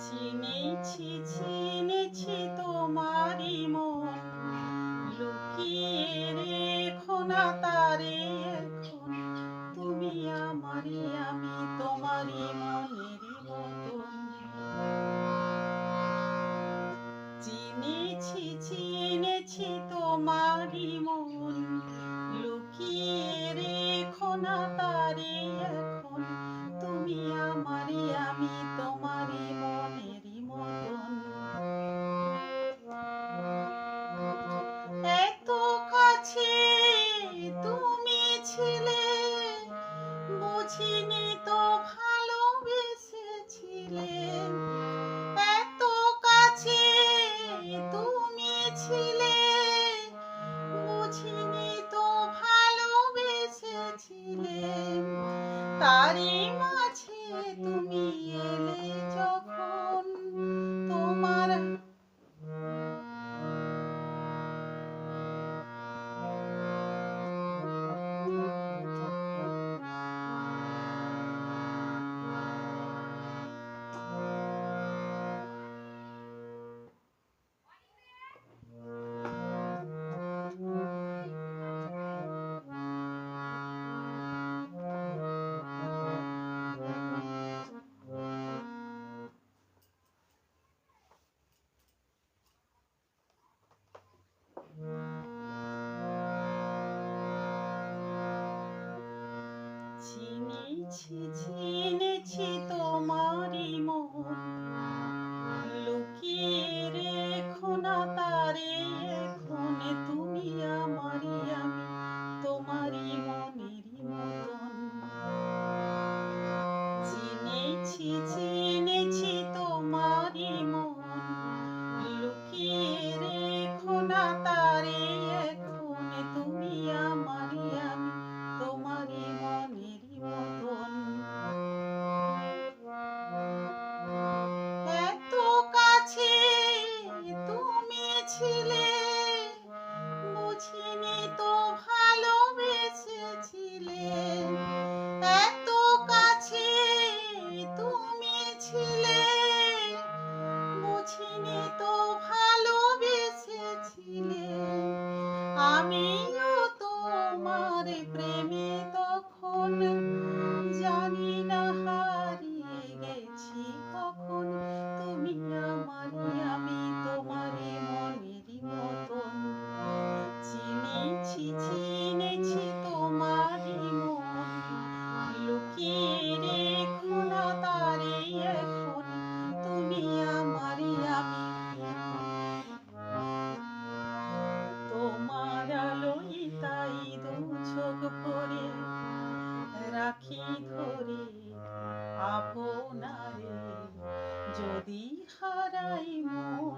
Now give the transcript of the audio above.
চিনেছি চিনেছি তোমারি মন, লুকিয়ে রেখো না তারে এখন। তুমি আমারি, আমি তোমারি মনেরই মতন। চিনেছি চিনেছি তোমারি মন, লুকিয়ে রেখো না তারে এখন। তুমি আমারি, আমি তোমারি মনেরই মতন। এত কাছে তুমি ছিলে, বুঝিনি তো ভালোবেসেছিলে। এত কাছে তুমি ছিলে, বুঝিনি তো ভালোবেসেছিলে। তারই মাঝে তুমি এলে যখন, তোমার চিনেছি চিনেছি তোমারি মন, লুকিয়ে রেখো না তারে এখন। তুমি আমারি, আমি তোমারি মনেরই মতন। চিনেছি চিনেছি তোমারি মন, লুকিয়ে রেখো না তারে এখন। তুমি আমারি, আমি তোমারি মনেরই মতন। এত কাছে তুমি ছিলে, বুঝিনি তো ভালোবেসেছিলে। এত কাছে তুমি ছিলে, বুঝিনি তো ভালোবেসেছিলে। আমিও তোমার প্রেমে তখন, জানি না হারিয়ে গেছি কখন। তুমি আমারি, আমি তোমারি মনেরই মতন। চিনেছি চিনেছি তোমারি মন, লুকিয়ে রেখো না তারে এখন। তুমি আমারি, আমি তোমার আলোয় তাই দু চোখ ভরে রাখি ধরে আপনারে। যদি হারাই মন